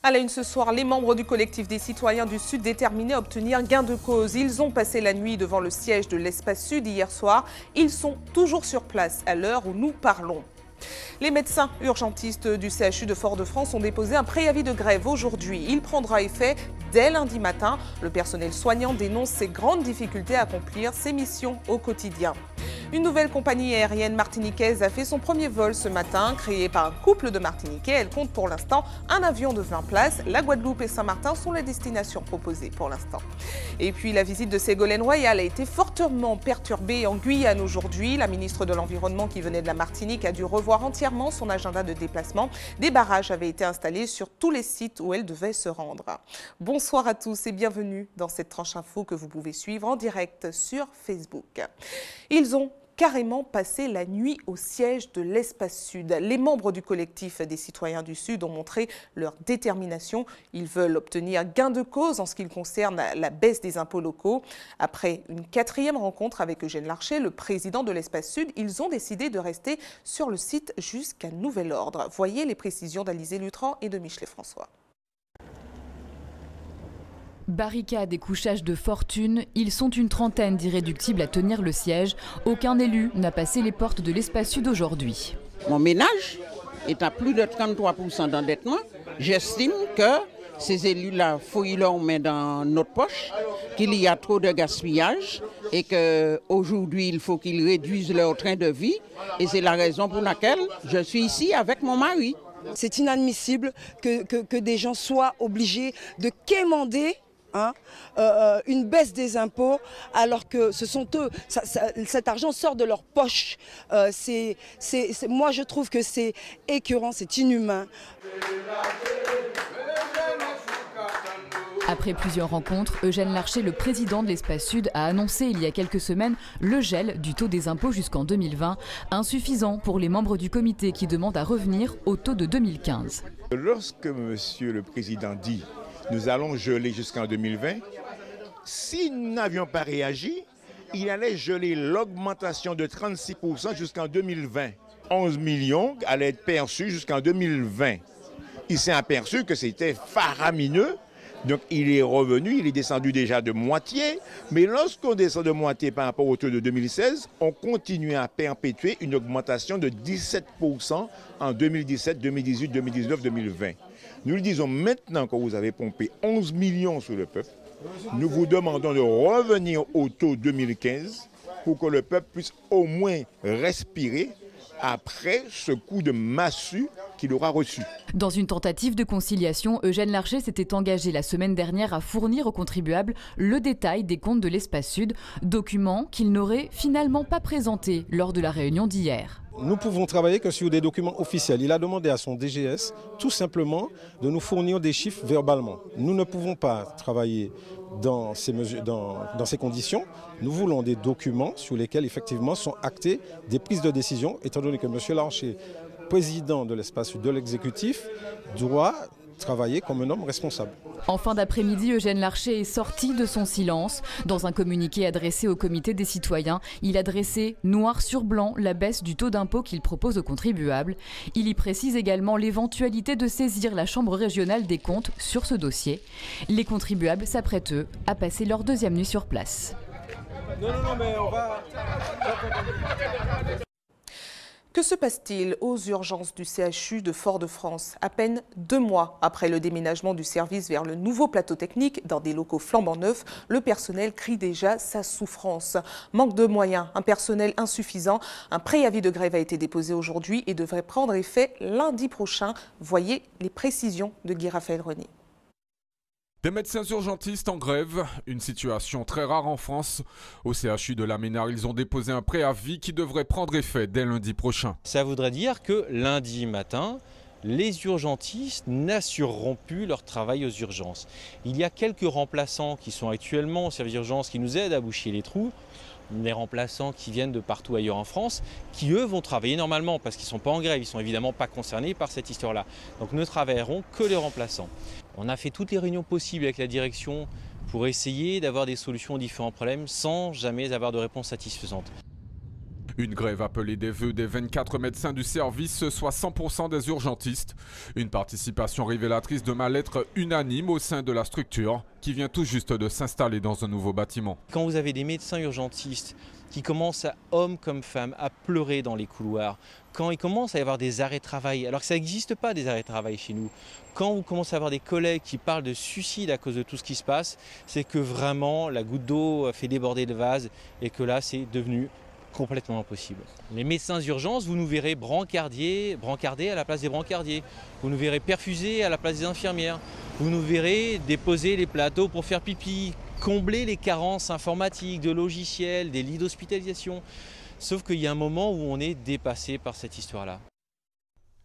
À la une ce soir, les membres du collectif des citoyens du Sud déterminés à obtenir gain de cause. Ils ont passé la nuit devant le siège de l'Espace Sud hier soir. Ils sont toujours sur place à l'heure où nous parlons. Les médecins urgentistes du CHU de Fort-de-France ont déposé un préavis de grève aujourd'hui. Il prendra effet dès lundi matin. Le personnel soignant dénonce ses grandes difficultés à accomplir ses missions au quotidien. Une nouvelle compagnie aérienne martiniquaise a fait son premier vol ce matin. Créée par un couple de Martiniquais, elle compte pour l'instant un avion de 20 places. La Guadeloupe et Saint-Martin sont les destinations proposées pour l'instant. Et puis la visite de Ségolène Royal a été fortement perturbée en Guyane aujourd'hui. La ministre de l'Environnement qui venait de la Martinique a dû revoir entièrement son agenda de déplacement. Des barrages avaient été installés sur tous les sites où elle devait se rendre. Bonsoir à tous et bienvenue dans cette tranche info que vous pouvez suivre en direct sur Facebook. Ils ont carrément passé la nuit au siège de l'Espace Sud. Les membres du collectif des citoyens du Sud ont montré leur détermination. Ils veulent obtenir gain de cause en ce qui concerne la baisse des impôts locaux. Après une quatrième rencontre avec Eugène Larcher, le président de l'Espace Sud, ils ont décidé de rester sur le site jusqu'à nouvel ordre. Voyez les précisions d'Alizé Lutran et de Michelet François. Barricades et couchages de fortune, ils sont une trentaine d'irréductibles à tenir le siège. Aucun élu n'a passé les portes de l'Espace Sud aujourd'hui. Mon ménage est à plus de 33% d'endettement. J'estime que ces élus-là fouillent leurs mains dans notre poche, qu'il y a trop de gaspillage et qu'aujourd'hui il faut qu'ils réduisent leur train de vie. Et c'est la raison pour laquelle je suis ici avec mon mari. C'est inadmissible que des gens soient obligés de quémander une baisse des impôts alors que ce sont eux, cet argent sort de leur poche. Moi je trouve que c'est écœurant, c'est inhumain. Après plusieurs rencontres, Eugène Larcher, le président de l'Espace Sud, a annoncé il y a quelques semaines le gel du taux des impôts jusqu'en 2020, insuffisant pour les membres du comité qui demandent à revenir au taux de 2015. Lorsque Monsieur le Président dit « nous allons geler jusqu'en 2020 », si nous n'avions pas réagi, il allait geler l'augmentation de 36% jusqu'en 2020. 11 millions allaient être perçus jusqu'en 2020. Il s'est aperçu que c'était faramineux. Donc il est revenu, il est descendu déjà de moitié, mais lorsqu'on descend de moitié par rapport au taux de 2016, on continue à perpétuer une augmentation de 17% en 2017, 2018, 2019, 2020. Nous le disons maintenant que vous avez pompé 11 millions sur le peuple, nous vous demandons de revenir au taux 2015 pour que le peuple puisse au moins respirer après ce coup de massue qu'il aura reçu. Dans une tentative de conciliation, Eugène Larcher s'était engagé la semaine dernière à fournir aux contribuables le détail des comptes de l'Espace Sud, document qu'il n'aurait finalement pas présenté lors de la réunion d'hier. Nous pouvons travailler que sur des documents officiels. Il a demandé à son DGS tout simplement de nous fournir des chiffres verbalement. Nous ne pouvons pas travailler dans ces conditions. Nous voulons des documents sur lesquels effectivement sont actées des prises de décision, étant donné que M. Larcher, président de l'Espace Sud de l'exécutif, doit travailler comme un homme responsable. En fin d'après-midi, Eugène Larcher est sorti de son silence. Dans un communiqué adressé au comité des citoyens, il a dressé noir sur blanc la baisse du taux d'impôt qu'il propose aux contribuables. Il y précise également l'éventualité de saisir la Chambre régionale des comptes sur ce dossier. Les contribuables s'apprêtent, eux, à passer leur deuxième nuit sur place. Non, mais on va... Que se passe-t-il aux urgences du CHU de Fort-de-France? À peine 2 mois après le déménagement du service vers le nouveau plateau technique dans des locaux flambant neufs, le personnel crie déjà sa souffrance. Manque de moyens, un personnel insuffisant, un préavis de grève a été déposé aujourd'hui et devrait prendre effet lundi prochain. Voyez les précisions de Guy-Raphaël René. Des médecins urgentistes en grève, une situation très rare en France. Au CHU de la Ménard, ils ont déposé un préavis qui devrait prendre effet dès lundi prochain. Ça voudrait dire que lundi matin, les urgentistes n'assureront plus leur travail aux urgences. Il y a quelques remplaçants qui sont actuellement au service d'urgence qui nous aident à boucher les trous. Des remplaçants qui viennent de partout ailleurs en France, qui eux vont travailler normalement parce qu'ils ne sont pas en grève, ils ne sont évidemment pas concernés par cette histoire-là. Donc ne travailleront que les remplaçants. On a fait toutes les réunions possibles avec la direction pour essayer d'avoir des solutions aux différents problèmes sans jamais avoir de réponse satisfaisante. Une grève appelée des vœux des 24 médecins du service, soit 100% des urgentistes. Une participation révélatrice de mal-être unanime au sein de la structure qui vient tout juste de s'installer dans un nouveau bâtiment. Quand vous avez des médecins urgentistes qui commencent, hommes comme femmes, à pleurer dans les couloirs, quand il commence à y avoir des arrêts de travail, alors que ça n'existe pas des arrêts de travail chez nous, quand vous commencez à avoir des collègues qui parlent de suicide à cause de tout ce qui se passe, c'est que vraiment la goutte d'eau fait déborder le vase et que là c'est devenu complètement impossible. Les médecins d'urgence, vous nous verrez brancardés à la place des brancardiers. Vous nous verrez perfusés à la place des infirmières. Vous nous verrez déposer les plateaux pour faire pipi, combler les carences informatiques, de logiciels, des lits d'hospitalisation. Sauf qu'il y a un moment où on est dépassé par cette histoire-là.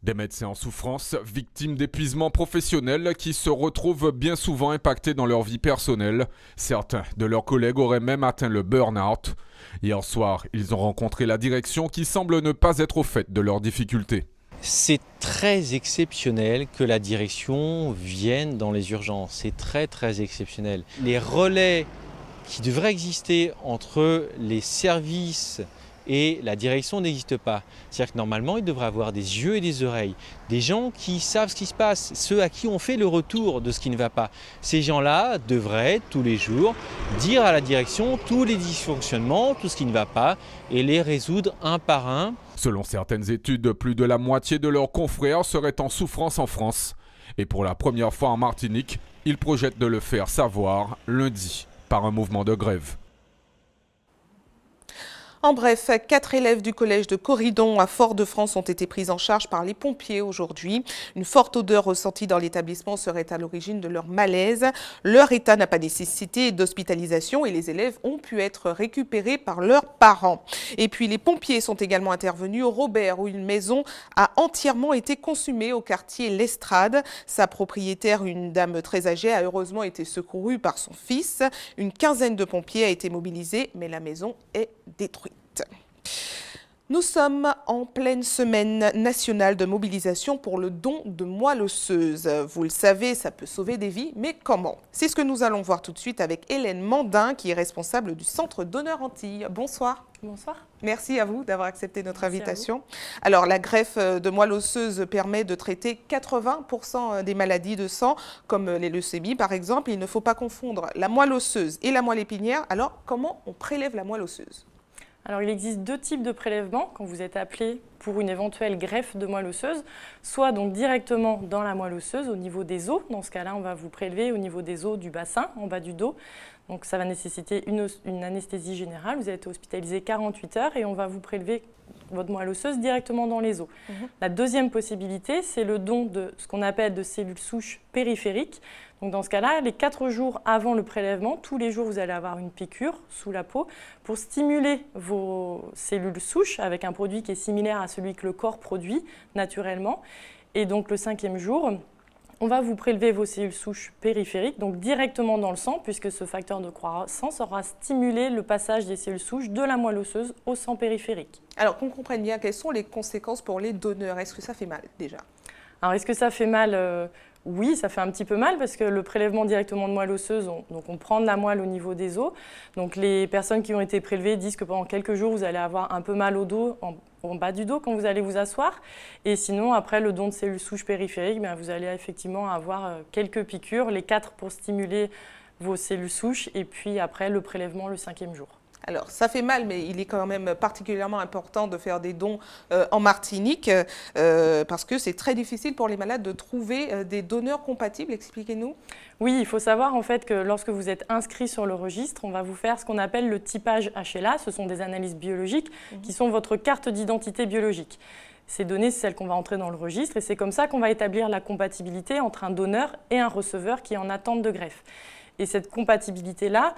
Des médecins en souffrance, victimes d'épuisement professionnel qui se retrouvent bien souvent impactés dans leur vie personnelle. Certains de leurs collègues auraient même atteint le burn-out. Hier soir, ils ont rencontré la direction qui semble ne pas être au fait de leurs difficultés. C'est très exceptionnel que la direction vienne dans les urgences. C'est très exceptionnel. Les relais qui devraient exister entre les services et la direction n'existe pas. C'est-à-dire que normalement, il devrait avoir des yeux et des oreilles, des gens qui savent ce qui se passe, ceux à qui on fait le retour de ce qui ne va pas. Ces gens-là devraient tous les jours dire à la direction tous les dysfonctionnements, tout ce qui ne va pas et les résoudre un par un. Selon certaines études, plus de la moitié de leurs confrères seraient en souffrance en France. Et pour la première fois en Martinique, ils projettent de le faire savoir lundi par un mouvement de grève. En bref, 4 élèves du collège de Corridon à Fort-de-France ont été pris en charge par les pompiers aujourd'hui. Une forte odeur ressentie dans l'établissement serait à l'origine de leur malaise. Leur état n'a pas nécessité d'hospitalisation et les élèves ont pu être récupérés par leurs parents. Et puis les pompiers sont également intervenus au Robert où une maison a entièrement été consumée au quartier L'Estrade. Sa propriétaire, une dame très âgée, a heureusement été secourue par son fils. Une quinzaine de pompiers a été mobilisée, mais la maison est détruite. Nous sommes en pleine semaine nationale de mobilisation pour le don de moelle osseuse. Vous le savez, ça peut sauver des vies, mais comment? C'est ce que nous allons voir tout de suite avec Hélène Mandin, qui est responsable du Centre Donneurs Antilles. Bonsoir. Bonsoir. Merci à vous d'avoir accepté notre invitation. Alors, la greffe de moelle osseuse permet de traiter 80% des maladies de sang, comme les leucémies par exemple. Il ne faut pas confondre la moelle osseuse et la moelle épinière. Alors, comment on prélève la moelle osseuse? Alors, il existe 2 types de prélèvements quand vous êtes appelé pour une éventuelle greffe de moelle osseuse, soit donc directement dans la moelle osseuse au niveau des os. Dans ce cas-là, on va vous prélever au niveau des os du bassin, en bas du dos. Donc, ça va nécessiter une anesthésie générale. Vous allez être hospitalisé 48 heures et on va vous prélever votre moelle osseuse directement dans les os. La deuxième possibilité, c'est le don de ce qu'on appelle de cellules souches périphériques. Donc dans ce cas-là, les 4 jours avant le prélèvement, tous les jours, vous allez avoir une piqûre sous la peau pour stimuler vos cellules souches avec un produit qui est similaire à celui que le corps produit naturellement. Et donc le 5e jour, on va vous prélever vos cellules souches périphériques, donc directement dans le sang, puisque ce facteur de croissance aura stimulé le passage des cellules souches de la moelle osseuse au sang périphérique. Alors qu'on comprenne bien, quelles sont les conséquences pour les donneurs? Est-ce que ça fait mal déjà? Alors est-ce que ça fait mal? Oui, ça fait un petit peu mal parce que le prélèvement directement de moelle osseuse, on prend de la moelle au niveau des os. Donc les personnes qui ont été prélevées disent que pendant quelques jours, vous allez avoir un peu mal au dos, en bas du dos quand vous allez vous asseoir. Et sinon, après le don de cellules souches périphériques, vous allez effectivement avoir quelques piqûres, les 4 pour stimuler vos cellules souches et puis après le prélèvement le 5e jour. Alors, ça fait mal, mais il est quand même particulièrement important de faire des dons en Martinique parce que c'est très difficile pour les malades de trouver des donneurs compatibles. Expliquez-nous. Oui, il faut savoir en fait que lorsque vous êtes inscrit sur le registre, on va vous faire ce qu'on appelle le typage HLA. Ce sont des analyses biologiques qui sont votre carte d'identité biologique. Ces données, c'est celles qu'on va entrer dans le registre et c'est comme ça qu'on va établir la compatibilité entre un donneur et un receveur qui est en attente de greffe. Et cette compatibilité-là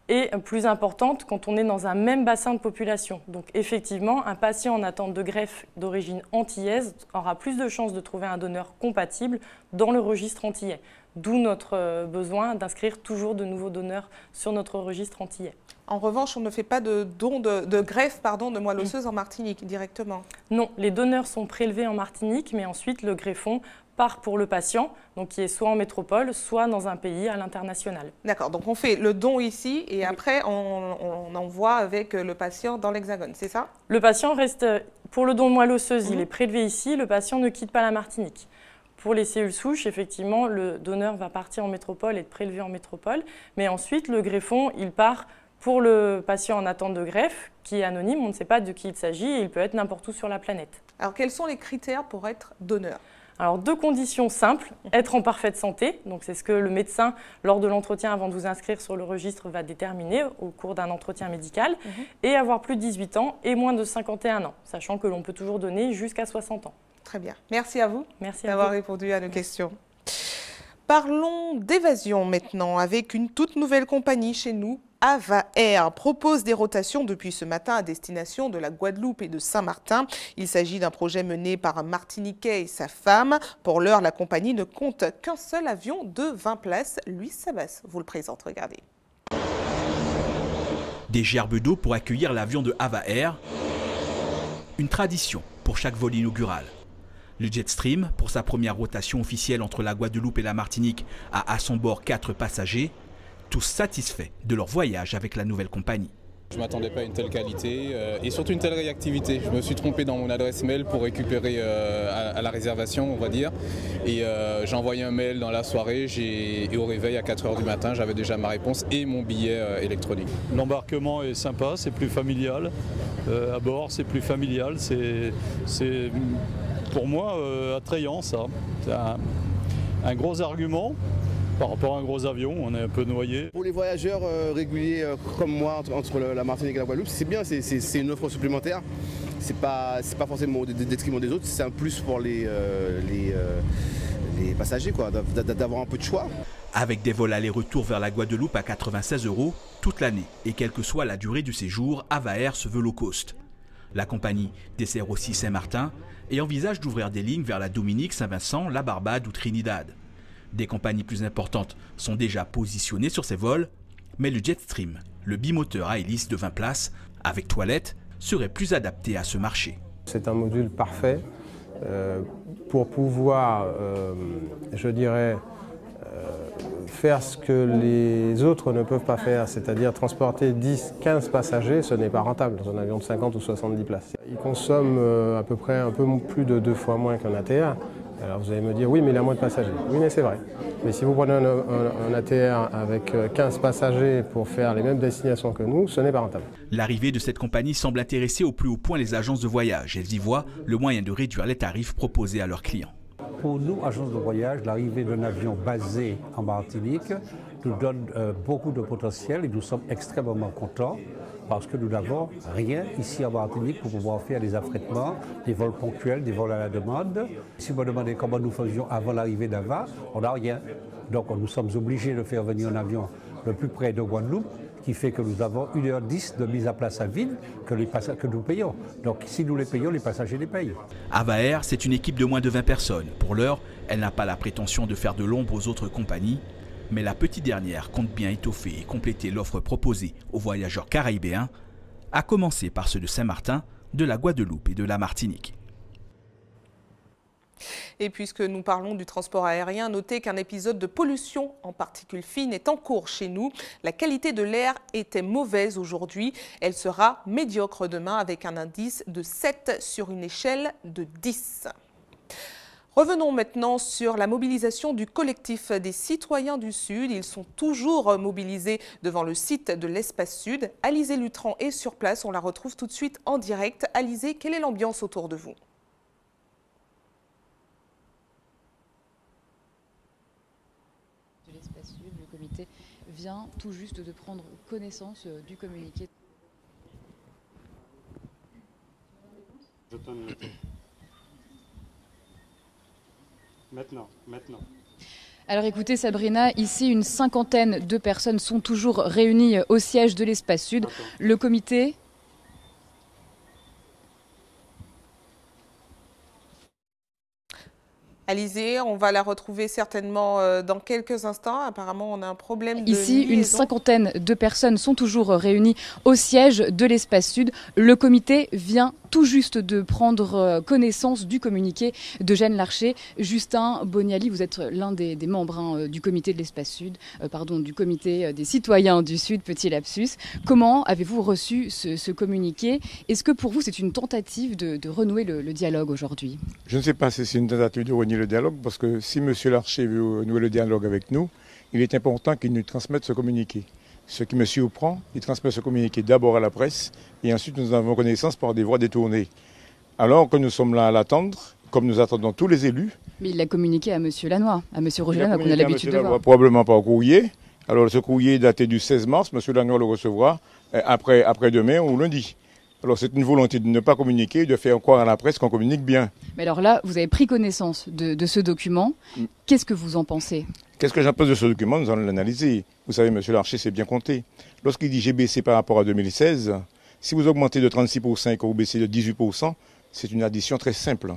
est plus importante quand on est dans un même bassin de population. Donc effectivement, un patient en attente de greffe d'origine antillaise aura plus de chances de trouver un donneur compatible dans le registre antillais. D'où notre besoin d'inscrire toujours de nouveaux donneurs sur notre registre antillais. En revanche, on ne fait pas de don de greffe de moelle osseuse en Martinique directement? Non, les donneurs sont prélevés en Martinique, mais ensuite le greffon part pour le patient, donc qui est soit en métropole, soit dans un pays à l'international. D'accord, donc on fait le don ici et après on envoie avec le patient dans l'Hexagone, c'est ça? Le patient reste, pour le don de moelle osseuse, il est prélevé ici, le patient ne quitte pas la Martinique. Pour les cellules souches, effectivement, le donneur va partir en métropole et être prélevé en métropole, mais ensuite le greffon, il part pour le patient en attente de greffe, qui est anonyme, on ne sait pas de qui il s'agit et il peut être n'importe où sur la planète. Alors quels sont les critères pour être donneur? Alors, 2 conditions simples, être en parfaite santé, donc c'est ce que le médecin, lors de l'entretien avant de vous inscrire sur le registre, va déterminer au cours d'un entretien médical, et avoir plus de 18 ans et moins de 51 ans, sachant que l'on peut toujours donner jusqu'à 60 ans. Très bien. Merci à vous d'avoir répondu à nos questions. Parlons d'évasion maintenant avec une toute nouvelle compagnie chez nous. Ava Air propose des rotations depuis ce matin à destination de la Guadeloupe et de Saint-Martin. Il s'agit d'un projet mené par un Martiniquais et sa femme. Pour l'heure, la compagnie ne compte qu'un seul avion de 20 places. Louis Sabas vous le présente, regardez. Des gerbes d'eau pour accueillir l'avion de Ava Air. Une tradition pour chaque vol inaugural. Le Jetstream, pour sa première rotation officielle entre la Guadeloupe et la Martinique, a à son bord 4 passagers. Tous satisfaits de leur voyage avec la nouvelle compagnie. Je ne m'attendais pas à une telle qualité et surtout une telle réactivité. Je me suis trompé dans mon adresse mail pour récupérer à la réservation, on va dire. Et j'ai envoyé un mail dans la soirée et au réveil à 4 h du matin, j'avais déjà ma réponse et mon billet électronique. L'embarquement est sympa, c'est plus familial. À bord, c'est plus familial. C'est pour moi attrayant ça. C'est un gros argument. Par rapport à un gros avion, on est un peu noyé. Pour les voyageurs réguliers comme moi entre la Martinique et la Guadeloupe, c'est bien, c'est une offre supplémentaire. C'est pas forcément au détriment des autres, c'est un plus pour les passagers, d'avoir un peu de choix. Avec des vols aller-retour vers la Guadeloupe à 96 € toute l'année et quelle que soit la durée du séjour, Ava Air se veut low cost. La compagnie dessert aussi Saint-Martin et envisage d'ouvrir des lignes vers la Dominique, Saint-Vincent, la Barbade ou Trinidad. Des compagnies plus importantes sont déjà positionnées sur ces vols, mais le Jetstream, le bimoteur à hélice de 20 places, avec toilette, serait plus adapté à ce marché. C'est un module parfait pour pouvoir, je dirais, faire ce que les autres ne peuvent pas faire, c'est-à-dire transporter 10-15 passagers, ce n'est pas rentable dans un avion de 50 ou 70 places. Il consomme à peu près un peu plus de 2 fois moins qu'un ATR. Alors vous allez me dire, oui, mais il a moins de passagers. Oui, mais c'est vrai. Mais si vous prenez un ATR avec 15 passagers pour faire les mêmes destinations que nous, ce n'est pas rentable. L'arrivée de cette compagnie semble intéresser au plus haut point les agences de voyage. Elles y voient le moyen de réduire les tarifs proposés à leurs clients. Pour nous, agences de voyage, l'arrivée d'un avion basé en Martinique nous donne beaucoup de potentiel et nous sommes extrêmement contents parce que nous n'avons rien ici en Martinique pour pouvoir faire des affrètements, des vols ponctuels, des vols à la demande. Si vous me demandez comment nous faisions avant l'arrivée d'Ava, on n'a rien. Donc nous sommes obligés de faire venir un avion le plus près de Guadeloupe, qui fait que nous avons 1h10 de mise à place à vide que nous payons. Donc si nous les payons, les passagers les payent. Ava Air, c'est une équipe de moins de 20 personnes. Pour l'heure, elle n'a pas la prétention de faire de l'ombre aux autres compagnies, mais la petite dernière compte bien étoffer et compléter l'offre proposée aux voyageurs caribéens, à commencer par ceux de Saint-Martin, de la Guadeloupe et de la Martinique. Et puisque nous parlons du transport aérien, notez qu'un épisode de pollution en particules fines est en cours chez nous. La qualité de l'air était mauvaise aujourd'hui. Elle sera médiocre demain avec un indice de 7 sur une échelle de 10. Revenons maintenant sur la mobilisation du collectif des citoyens du Sud. Ils sont toujours mobilisés devant le site de l'Espace Sud. Alizée Lutran est sur place, on la retrouve tout de suite en direct. Alizée, quelle est l'ambiance autour de vous ? Le comité vient tout juste de prendre connaissance du communiqué. Je donne le temps. Maintenant. Alors écoutez Sabrina, ici une cinquantaine de personnes sont toujours réunies au siège de l'Espace Sud. Le comité... Alizée, on va la retrouver certainement dans quelques instants. Apparemment, on a un problème de Ici, liaison. une cinquantaine de personnes sont toujours réunies au siège de l'Espace Sud. Le comité vient tout juste de prendre connaissance du communiqué d'Eugène Larcher. Justin Boniali, vous êtes l'un des membres du comité de l'Espace Sud, du comité des citoyens du Sud, petit lapsus. Comment avez-vous reçu ce communiqué? Est-ce que pour vous c'est une tentative de renouer le dialogue aujourd'hui? Je ne sais pas si c'est une tentative de renouer le dialogue, parce que si M. Larcher veut renouer le dialogue avec nous, il est important qu'il nous transmette ce communiqué. Ce qui me surprend, il transmet ce communiqué d'abord à la presse et ensuite nous avons connaissance par des voies détournées. Alors que nous sommes là à l'attendre, comme nous attendons tous les élus. Mais il l'a communiqué à M. Lannoy, à M. Roger Lannoy, qu'on a l'habitude de voir. Probablement par courrier. Alors ce courrier est daté du 16 mars, M. Lannoy le recevra après-demain ou lundi. Alors c'est une volonté de ne pas communiquer, de faire croire à la presse qu'on communique bien. Mais alors là, vous avez pris connaissance de ce document. Qu'est-ce que vous en pensez? Qu'est-ce que j'en pense de ce document? Nous allons l'analyser. Vous savez, M. Larcher, c'est bien compté. Lorsqu'il dit j'ai baissé par rapport à 2016, si vous augmentez de 36% et que vous baissez de 18%, c'est une addition très simple.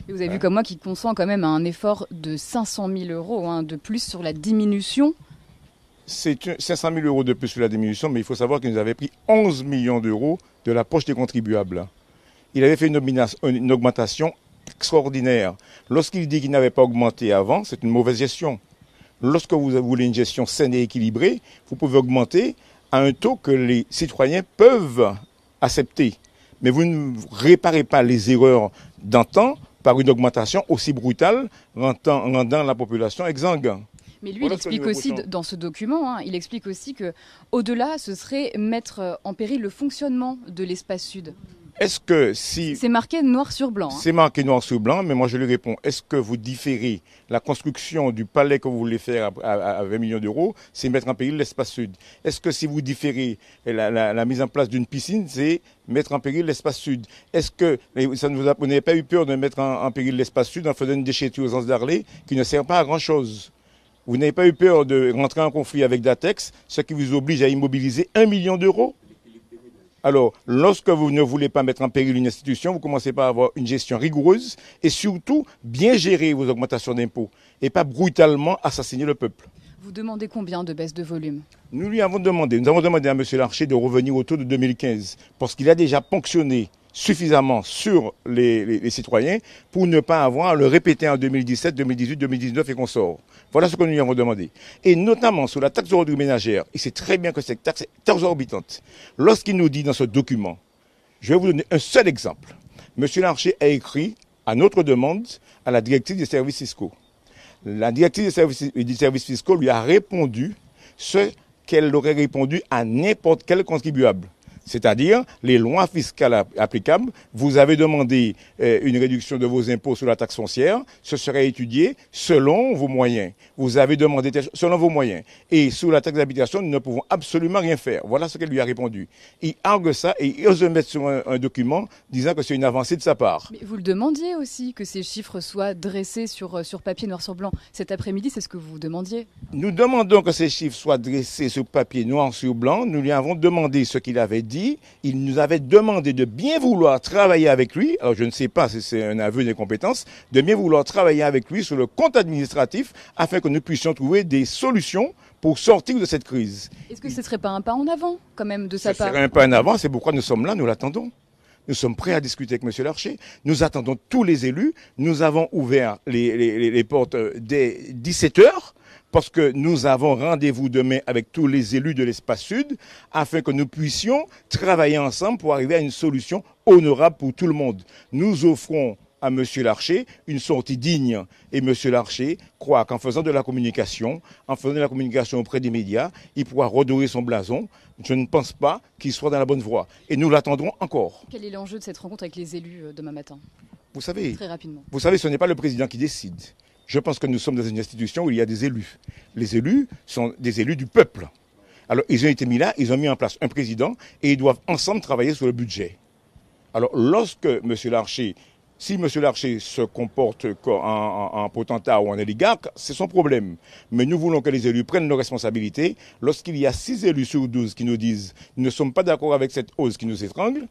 Et vous avez vu comme moi qu'il consent quand même à un effort de 500 000 € de plus sur la diminution. C'est 500 000 € de plus sur la diminution, mais il faut savoir qu'il nous avait pris 11 millions d'euros de la poche des contribuables. Il avait fait une augmentation extraordinaire. Lorsqu'il dit qu'il n'avait pas augmenté avant, c'est une mauvaise gestion. Lorsque vous voulez une gestion saine et équilibrée, vous pouvez augmenter à un taux que les citoyens peuvent accepter. Mais vous ne réparez pas les erreurs d'antan par une augmentation aussi brutale, rendant la population exsangue. Mais lui, il explique aussi dans ce document, il explique aussi qu'au-delà, ce serait mettre en péril le fonctionnement de l'Espace Sud. Est-ce que si... C'est marqué noir sur blanc. C'est marqué noir sur blanc, mais moi je lui réponds, est-ce que vous différez la construction du palais que vous voulez faire à 20 millions d'euros, c'est mettre en péril l'Espace Sud? Est-ce que si vous différez la mise en place d'une piscine, c'est mettre en péril l'Espace Sud? Est-ce que vous n'avez pas eu peur de mettre en péril l'Espace Sud en faisant une déchetterie aux Anses d'Arlé qui ne sert pas à grand-chose? Vous n'avez pas eu peur de rentrer en conflit avec Datex, ce qui vous oblige à immobiliser 1 million d'euros? Alors, lorsque vous ne voulez pas mettre en péril une institution, vous commencez par avoir une gestion rigoureuse et surtout bien gérer vos augmentations d'impôts et pas brutalement assassiner le peuple. Vous demandez combien de baisse de volume? Nous avons demandé à M. Larcher de revenir au taux de 2015 parce qu'il a déjà ponctionné suffisamment sur les citoyens pour ne pas avoir à le répéter en 2017, 2018, 2019 et qu'on sort. Voilà ce que nous lui avons demandé. Et notamment sur la taxe d'ordure ménagère, il sait très bien que cette taxe est exorbitante. Lorsqu'il nous dit dans ce document, je vais vous donner un seul exemple. M. Larcher a écrit à notre demande à la directrice des services fiscaux. La directrice des services fiscaux lui a répondu ce qu'elle aurait répondu à n'importe quel contribuable. C'est-à-dire les lois fiscales applicables. Vous avez demandé une réduction de vos impôts sur la taxe foncière, ce serait étudié selon vos moyens. Vous avez demandé selon vos moyens. Et sur la taxe d'habitation, nous ne pouvons absolument rien faire. Voilà ce qu'elle lui a répondu. Il argue ça et il ose le mettre sur un document disant que c'est une avancée de sa part. Mais vous le demandiez aussi, que ces chiffres soient dressés sur papier noir sur blanc. Cet après-midi, c'est ce que vous demandiez. Nous demandons que ces chiffres soient dressés sur papier noir sur blanc. Nous lui avons demandé ce qu'il avait dit. Il nous avait demandé de bien vouloir travailler avec lui, alors je ne sais pas si c'est un aveu d'incompétence, de bien vouloir travailler avec lui sur le compte administratif afin que nous puissions trouver des solutions pour sortir de cette crise. Est-ce que ce ne serait pas un pas en avant quand même de sa part? Ce serait un pas en avant, c'est pourquoi nous sommes là, nous l'attendons. Nous sommes prêts à discuter avec M. Larcher. Nous attendons tous les élus. Nous avons ouvert les portes dès 17h. Parce que nous avons rendez-vous demain avec tous les élus de l'Espace Sud afin que nous puissions travailler ensemble pour arriver à une solution honorable pour tout le monde. Nous offrons à M. Larcher une sortie digne. Et M. Larcher croit qu'en faisant de la communication, auprès des médias, il pourra redorer son blason. Je ne pense pas qu'il soit dans la bonne voie. Et nous l'attendrons encore. Quel est l'enjeu de cette rencontre avec les élus demain matin? Vous savez, très rapidement. Vous savez, ce n'est pas le président qui décide. Je pense que nous sommes dans une institution où il y a des élus. Les élus sont des élus du peuple. Alors, ils ont été mis là, ils ont mis en place un président et ils doivent ensemble travailler sur le budget. Alors, lorsque M. Larcher, si M. Larcher se comporte en potentat ou en oligarque, c'est son problème. Mais nous voulons que les élus prennent leurs responsabilités. Lorsqu'il y a 6 élus sur 12 qui nous disent « nous ne sommes pas d'accord avec cette hausse qui nous étrangle »,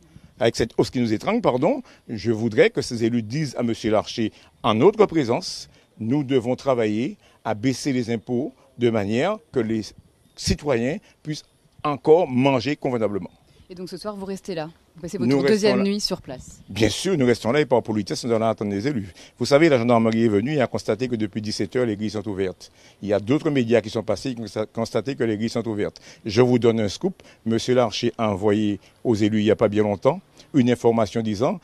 je voudrais que ces élus disent à M. Larcher, en notre présence, nous devons travailler à baisser les impôts de manière que les citoyens puissent encore manger convenablement. Et donc ce soir, vous restez là? Vous passez votre deuxième nuit sur place? Bien sûr, nous restons là et par politesse, nous allons attendre les élus. Vous savez, la gendarmerie est venue et a constaté que depuis 17 h, les grilles sont ouvertes. Il y a d'autres médias qui sont passés et qui ont constaté que les grilles sont ouvertes. Je vous donne un scoop. Monsieur Larcher a envoyé aux élus il n'y a pas bien longtemps une information disant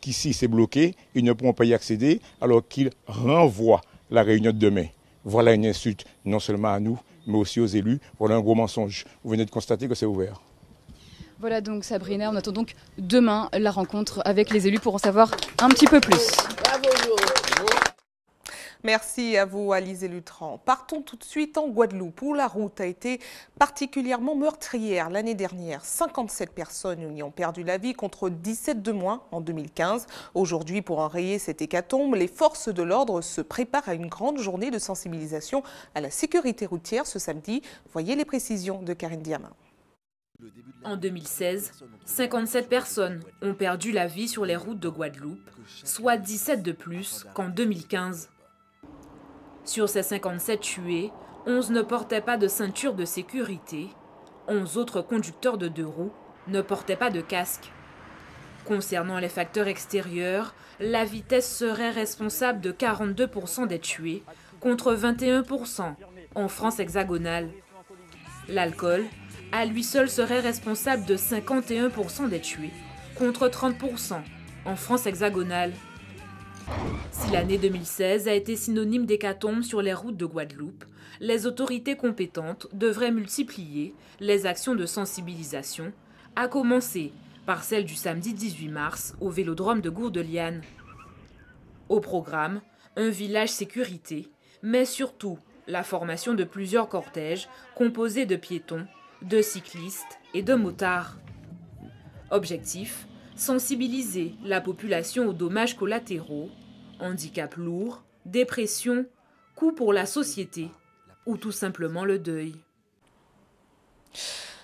qu'ici c'est bloqué, ils ne pourront pas y accéder alors qu'il renvoie la réunion de demain. Voilà une insulte non seulement à nous, mais aussi aux élus. Voilà un gros mensonge. Vous venez de constater que c'est ouvert. Voilà donc Sabrina, on attend donc demain la rencontre avec les élus pour en savoir un petit peu plus. Merci à vous, Alizé Lutran. Partons tout de suite en Guadeloupe, où la route a été particulièrement meurtrière l'année dernière. 57 personnes y ont perdu la vie contre 17 de moins en 2015. Aujourd'hui, pour enrayer cette hécatombe, les forces de l'ordre se préparent à une grande journée de sensibilisation à la sécurité routière ce samedi. Voyez les précisions de Karine Diama. En 2016, 57 personnes ont perdu la vie sur les routes de Guadeloupe, soit 17 de plus qu'en 2015. Sur ces 57 tués, 11 ne portaient pas de ceinture de sécurité, 11 autres conducteurs de 2 roues ne portaient pas de casque. Concernant les facteurs extérieurs, la vitesse serait responsable de 42% des tués, contre 21% en France hexagonale. L'alcool, à lui seul, serait responsable de 51% des tués, contre 30% en France hexagonale. Si l'année 2016 a été synonyme d'hécatombe sur les routes de Guadeloupe, les autorités compétentes devraient multiplier les actions de sensibilisation, à commencer par celle du samedi 18 mars au vélodrome de Gourdeliane. Au programme, un village sécurité, mais surtout la formation de plusieurs cortèges composés de piétons, de cyclistes et de motards. Objectif, sensibiliser la population aux dommages collatéraux, handicap lourd, dépression, coût pour la société ou tout simplement le deuil.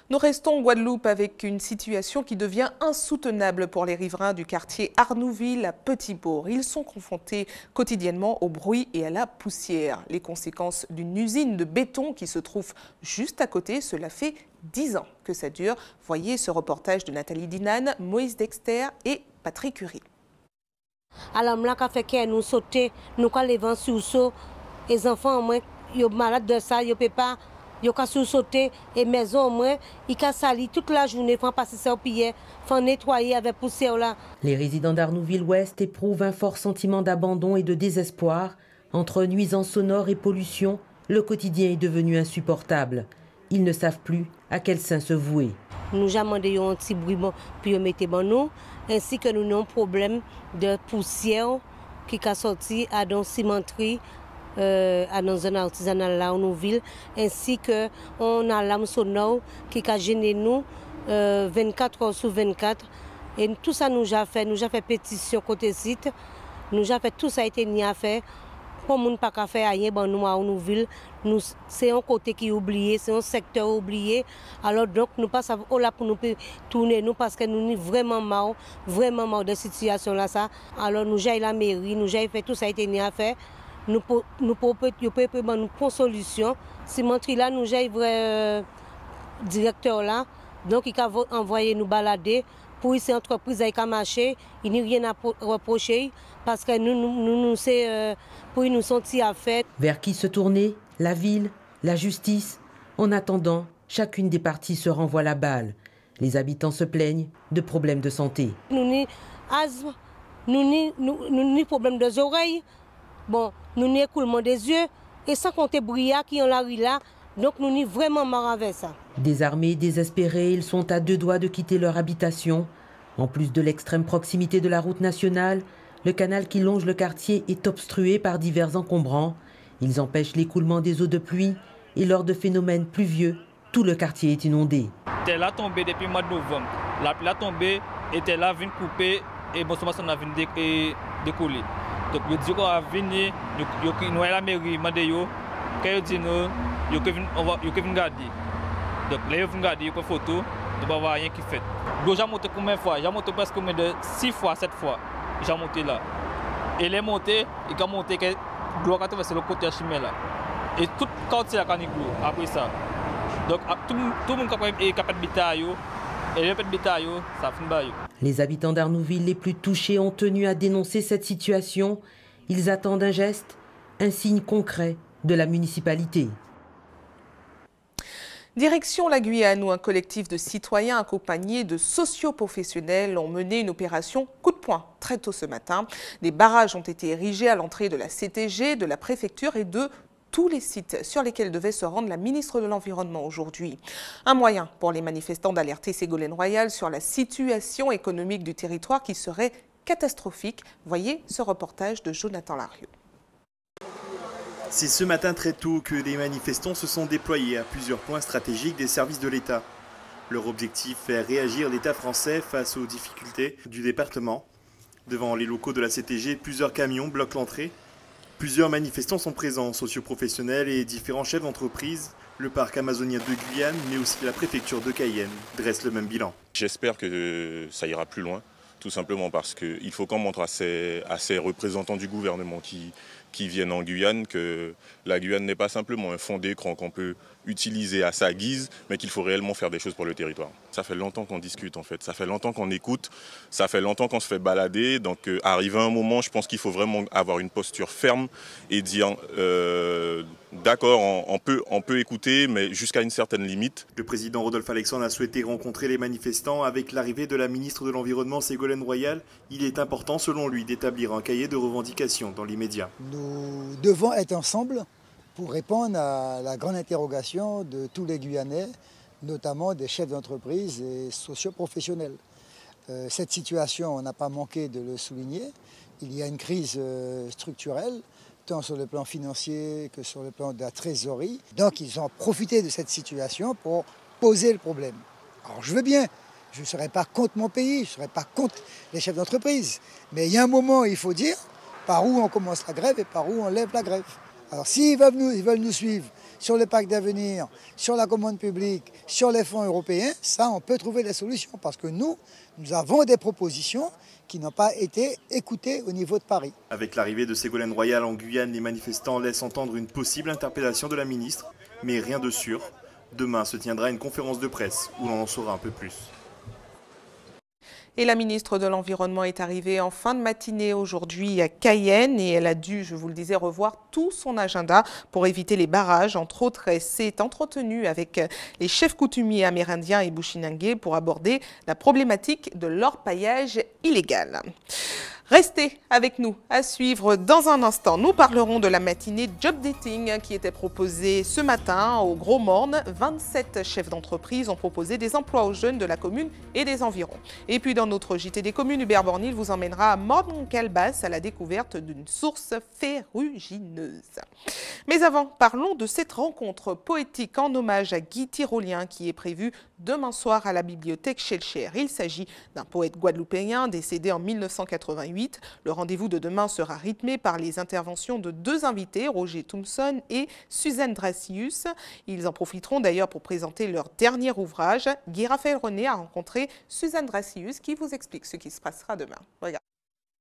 Nous restons en Guadeloupe avec une situation qui devient insoutenable pour les riverains du quartier Arnouville à Petit-Bourg. Ils sont confrontés quotidiennement au bruit et à la poussière. Les conséquences d'une usine de béton qui se trouve juste à côté, cela fait 10 ans que ça dure. Voyez ce reportage de Nathalie Dinan, Moïse Dexter et Patrick Curie. Alors là, quand fait nous sauter, nous quand les vents sous saut, les enfants au moins, ils sont malades de ça, ils ne peuvent pas. Ils ont sauté et maison au moins, ils ont sali toute la journée, ils font passer ça au pied, ils font nettoyer avec poussière là. Les résidents d'Arnouville-Ouest éprouvent un fort sentiment d'abandon et de désespoir. Entre nuisances sonores et pollution, le quotidien est devenu insupportable. Ils ne savent plus à quel saint se vouer. Nous avons demandé un petit bruit pour mettre dans nous, ainsi que nous avons un problème de poussière qui a sorti à dans cimenterie. À dans une artisanale là en ville, ainsi que on a l'âme sonore qui a gêné nous 24 heures sur 24. Et tout ça nous a fait pétition côté site, nous a fait tout ça a été ni à faire. Pour nous pas qu'à faire rien dans nous à ville, nous c'est un côté qui est oublié, c'est un secteur oublié. Alors donc nous pas savoir là pour nous tourner nous parce que nous sommes vraiment marre de cette situation là ça. Alors nous j'ai la mairie, nous j'ai fait tout ça a été ni à faire. Nous pouvons nous prendre solution. Cimenterie là, nous avons un directeur là, donc il a envoyé nous balader pour ces entreprises avec marché. Il n'y a rien à reprocher parce que nous c'est pour nous sentir à faire. Vers qui se tourner? La ville, la justice? En attendant, chacune des parties se renvoie la balle. Les habitants se plaignent de problèmes de santé. Nous avons asthme, nous avons problème des oreilles. Bon, nous avons écoulement des yeux et sans compter brouillard qui ont la rue là, donc nous sommes vraiment marre avec ça. Désarmés, désespérés, ils sont à 2 doigts de quitter leur habitation. En plus de l'extrême proximité de la route nationale, le canal qui longe le quartier est obstrué par divers encombrants. Ils empêchent l'écoulement des eaux de pluie et lors de phénomènes pluvieux, tout le quartier est inondé. Était là tombé depuis le mois de novembre. La pluie a tombé, était là, vient couper et bon, ça a venu décoller. Donc, je dis qu'on va venir, nous à la mairie, quand ils disent nous, ils vont garder. Donc, là, ils vont garder, ils prennent photo, ils ne voir rien qui fait. J'ai monté combien de fois? J'ai monté presque 6 fois, 7 fois. J'ai monté là. Et les montés, ils ont monté, l'eau a traversé le côté chimé là. Et tout le quartier a gagné l'eau après ça. Donc, tout le monde est capable d'habiter, Et le pet bétail, ça fait bail. Les habitants d'Arnouville les plus touchés ont tenu à dénoncer cette situation. Ils attendent un geste, un signe concret de la municipalité. Direction la Guyane, où un collectif de citoyens accompagnés de socioprofessionnels ont mené une opération coup de poing très tôt ce matin. Des barrages ont été érigés à l'entrée de la CTG, de la préfecture et de tous les sites sur lesquels devait se rendre la ministre de l'Environnement aujourd'hui. Un moyen pour les manifestants d'alerter Ségolène Royal sur la situation économique du territoire qui serait catastrophique. Voyez ce reportage de Jonathan Larieux. C'est ce matin très tôt que les manifestants se sont déployés à plusieurs points stratégiques des services de l'État. Leur objectif, faire réagir l'État français face aux difficultés du département. Devant les locaux de la CTG, plusieurs camions bloquent l'entrée. Plusieurs manifestants sont présents, socioprofessionnels et différents chefs d'entreprise. Le parc amazonien de Guyane, mais aussi la préfecture de Cayenne, dressent le même bilan. J'espère que ça ira plus loin, tout simplement parce qu'il faut qu'on montre à ces représentants du gouvernement qui viennent en Guyane que la Guyane n'est pas simplement un fond d'écran qu'on peut utiliser à sa guise, mais qu'il faut réellement faire des choses pour le territoire. Ça fait longtemps qu'on discute en fait, ça fait longtemps qu'on écoute, ça fait longtemps qu'on se fait balader, donc arrivé à un moment, je pense qu'il faut vraiment avoir une posture ferme et dire d'accord, on peut écouter, mais jusqu'à une certaine limite. Le président Rodolphe Alexandre a souhaité rencontrer les manifestants. Avec l'arrivée de la ministre de l'Environnement Ségolène Royal, il est important selon lui d'établir un cahier de revendications dans l'immédiat. Nous devons être ensemble pour répondre à la grande interrogation de tous les Guyanais, notamment des chefs d'entreprise et socioprofessionnels. Cette situation, on n'a pas manqué de le souligner. Il y a une crise structurelle, tant sur le plan financier que sur le plan de la trésorerie. Donc ils ont profité de cette situation pour poser le problème. Alors je veux bien, je ne serai pas contre mon pays, je ne serai pas contre les chefs d'entreprise. Mais il y a un moment, il faut dire par où on commence la grève et par où on lève la grève. Alors s'ils veulent nous suivre sur le pacte d'avenir, sur la commande publique, sur les fonds européens, ça on peut trouver des solutions parce que nous avons des propositions qui n'ont pas été écoutées au niveau de Paris. Avec l'arrivée de Ségolène Royal en Guyane, les manifestants laissent entendre une possible interpellation de la ministre, mais rien de sûr. Demain se tiendra une conférence de presse où l'on en saura un peu plus. Et la ministre de l'Environnement est arrivée en fin de matinée aujourd'hui à Cayenne et elle a dû, je vous le disais, revoir tout son agenda pour éviter les barrages. Entre autres, elle s'est entretenue avec les chefs coutumiers amérindiens et bushinangés pour aborder la problématique de l'orpaillage illégal. Restez avec nous à suivre dans un instant. Nous parlerons de la matinée Job Dating qui était proposée ce matin au Gros Morne. 27 chefs d'entreprise ont proposé des emplois aux jeunes de la commune et des environs. Et puis dans notre JT des communes, Hubert Bornil vous emmènera à Morne-Calbas à la découverte d'une source ferrugineuse. Mais avant, parlons de cette rencontre poétique en hommage à Guy Tyrolien qui est prévue demain soir à la bibliothèque Schellcher. Il s'agit d'un poète guadeloupéen décédé en 1988. Le rendez-vous de demain sera rythmé par les interventions de deux invités, Roger Thompson et Suzanne Dracius. Ils en profiteront d'ailleurs pour présenter leur dernier ouvrage. Guy Raphaël René a rencontré Suzanne Dracius qui vous explique ce qui se passera demain. Regarde.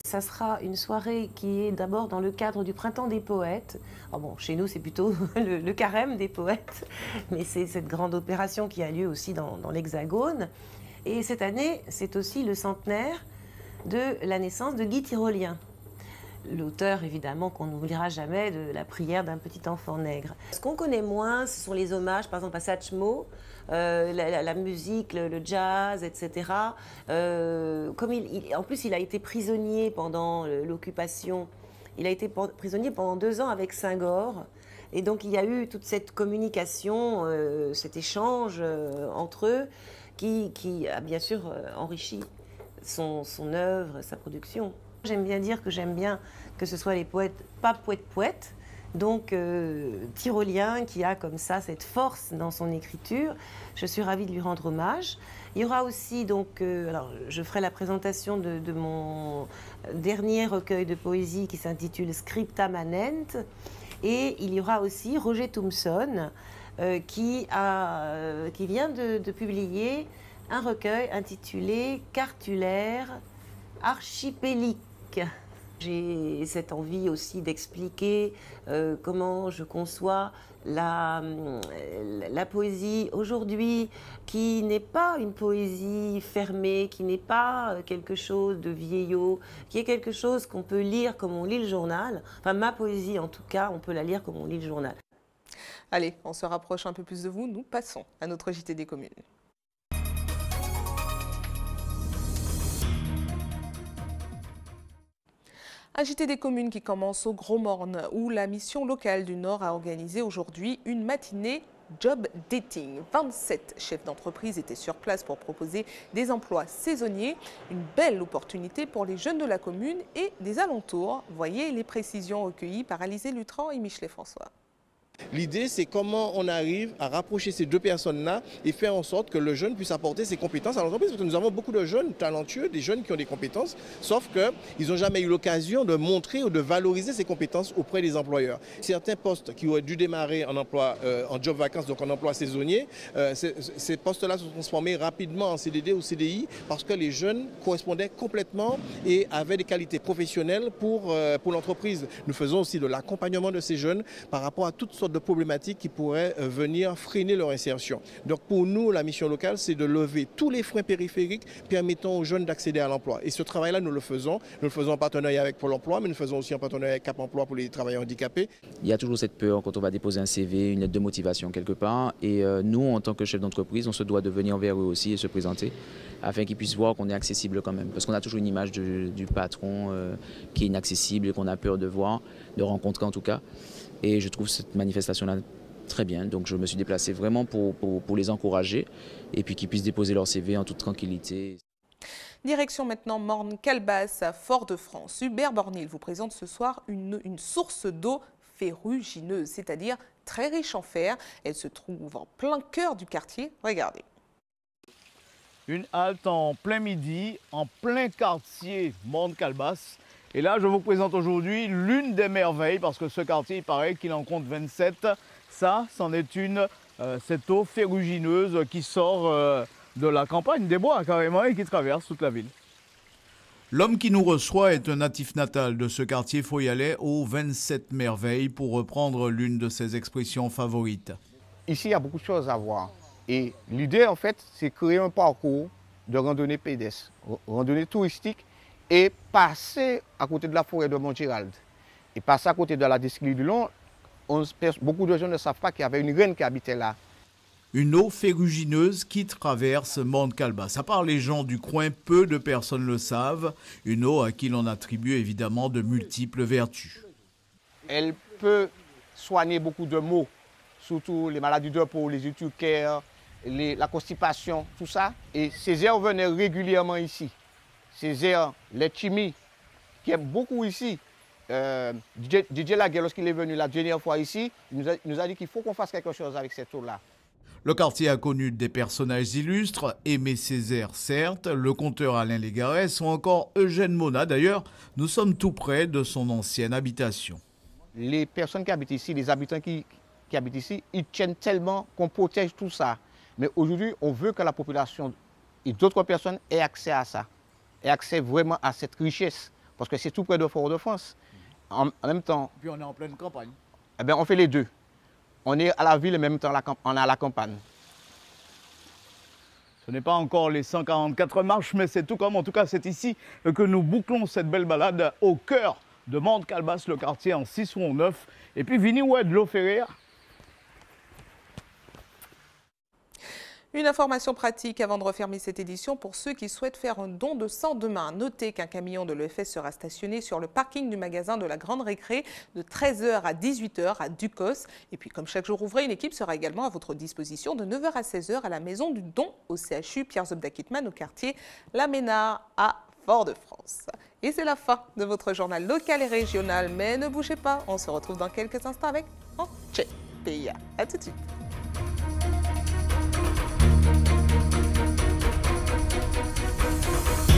Ça sera une soirée qui est d'abord dans le cadre du Printemps des poètes. Alors bon, chez nous, c'est plutôt le carême des poètes, mais c'est cette grande opération qui a lieu aussi dans l'Hexagone. Et cette année, c'est aussi le centenaire de la naissance de Guy Tyrolien. L'auteur, évidemment, qu'on n'oubliera jamais, de la prière d'un petit enfant nègre. Ce qu'on connaît moins, ce sont les hommages, par exemple à Satchmo, la musique, le jazz, etc. En plus, il a été prisonnier pendant l'occupation. Il a été prisonnier pendant 2 ans avec Senghor. Et donc, il y a eu toute cette communication, cet échange entre eux, qui a bien sûr enrichi son œuvre, sa production. J'aime bien dire que j'aime bien que ce soit les poètes, pas poètes, donc Tyrolien qui a comme ça cette force dans son écriture. Je suis ravie de lui rendre hommage. Il y aura aussi donc, alors je ferai la présentation de mon dernier recueil de poésie qui s'intitule Scripta Manent. Et il y aura aussi Roger Thompson qui vient de publier un recueil intitulé Cartulaire archipélique. J'ai cette envie aussi d'expliquer comment je conçois la poésie aujourd'hui, qui n'est pas une poésie fermée, qui n'est pas quelque chose de vieillot, qui est quelque chose qu'on peut lire comme on lit le journal. Enfin, ma poésie, en tout cas, on peut la lire comme on lit le journal. Allez, on se rapproche un peu plus de vous. Nous passons à notre JT des communes. Un JT des communes qui commence au Gros Morne, où la mission locale du Nord a organisé aujourd'hui une matinée job dating. 27 chefs d'entreprise étaient sur place pour proposer des emplois saisonniers. Une belle opportunité pour les jeunes de la commune et des alentours. Voyez les précisions recueillies par Alizé Lutran et Michelet François. L'idée, c'est comment on arrive à rapprocher ces deux personnes-là et faire en sorte que le jeune puisse apporter ses compétences à l'entreprise. Parce que nous avons beaucoup de jeunes talentueux, des jeunes qui ont des compétences, sauf qu'ils n'ont jamais eu l'occasion de montrer ou de valoriser ces compétences auprès des employeurs. Certains postes qui auraient dû démarrer en emploi, en job vacances, donc en emploi saisonnier, ces postes-là se sont transformés rapidement en CDD ou CDI parce que les jeunes correspondaient complètement et avaient des qualités professionnelles pour l'entreprise. Nous faisons aussi de l'accompagnement de ces jeunes par rapport à toutes sortes de problématiques qui pourraient venir freiner leur insertion. Donc pour nous, la mission locale, c'est de lever tous les freins périphériques permettant aux jeunes d'accéder à l'emploi. Et ce travail-là, nous le faisons en partenariat avec Pôle emploi, mais nous faisons aussi en partenariat avec Cap emploi pour les travailleurs handicapés. Il y a toujours cette peur quand on va déposer un CV, une lettre de motivation quelque part. Et nous, en tant que chef d'entreprise, on se doit de venir vers eux aussi et se présenter afin qu'ils puissent voir qu'on est accessible quand même. Parce qu'on a toujours une image du patron qui est inaccessible et qu'on a peur de voir, de rencontrer en tout cas. Et je trouve cette manifestation-là très bien. Donc je me suis déplacé vraiment pour les encourager et puis qu'ils puissent déposer leur CV en toute tranquillité. Direction maintenant Morne-Calebasse à Fort-de-France. Hubert Bornil vous présente ce soir une source d'eau ferrugineuse, c'est-à-dire très riche en fer. Elle se trouve en plein cœur du quartier. Regardez. Une halte en plein midi, en plein quartier Morne-Calebasse. Et là, je vous présente aujourd'hui l'une des merveilles, parce que ce quartier, il paraît qu'il en compte 27. Ça, c'en est une, cette eau ferrugineuse qui sort de la campagne, des bois carrément, et qui traverse toute la ville. L'homme qui nous reçoit est un natif natal de ce quartier foyalais aux 27 merveilles, pour reprendre l'une de ses expressions favorites. Ici, il y a beaucoup de choses à voir. Et l'idée, en fait, c'est créer un parcours de randonnée pédestre, randonnée touristique, et passer à côté de la forêt de Montgérald. Et passer à côté de la Desclie du Long, beaucoup de gens ne savent pas qu'il y avait une reine qui habitait là. Une eau ferrugineuse qui traverse Morne-Calebasse. À part les gens du coin, peu de personnes le savent. Une eau à qui l'on attribue évidemment de multiples vertus. Elle peut soigner beaucoup de maux, surtout les maladies de peau, les urticaires, la constipation, tout ça. Et ces herbes venaient régulièrement ici. Ces airs, les chimis, qui aiment beaucoup ici. Didier Laguerre, lorsqu'il est venu la dernière fois ici, il nous a dit qu'il faut qu'on fasse quelque chose avec cette eau-là. Le quartier a connu des personnages illustres, Aimé Césaire certes, le conteur Alain Légarès ou encore Eugène Mona. D'ailleurs, nous sommes tout près de son ancienne habitation. Les personnes qui habitent ici, les habitants qui habitent ici, ils tiennent tellement qu'on protège tout ça. Mais aujourd'hui, on veut que la population et d'autres personnes aient accès à ça. Et accès vraiment à cette richesse, parce que c'est tout près de Fort-de-France. En même temps... Puis on est en pleine campagne. Eh bien, on fait les deux. On est à la ville et en même temps on est à la campagne. Ce n'est pas encore les 144 marches, mais c'est tout comme, en tout cas, c'est ici que nous bouclons cette belle balade au cœur de Morne-Calebasse, le quartier en 6 ou en 9. Et puis, Vini Oued, l'eau ferrière. Une information pratique avant de refermer cette édition pour ceux qui souhaitent faire un don de sang demain. Notez qu'un camion de l'EFS sera stationné sur le parking du magasin de la Grande Récré de 13h à 18h à Ducos. Et puis comme chaque jour ouvré, une équipe sera également à votre disposition de 9h à 16h à la maison du don au CHU Pierre Zobda-Kitman au quartier La Ménard à Fort-de-France. Et c'est la fin de votre journal local et régional. Mais ne bougez pas, on se retrouve dans quelques instants avec Anche Peya. À tout de suite.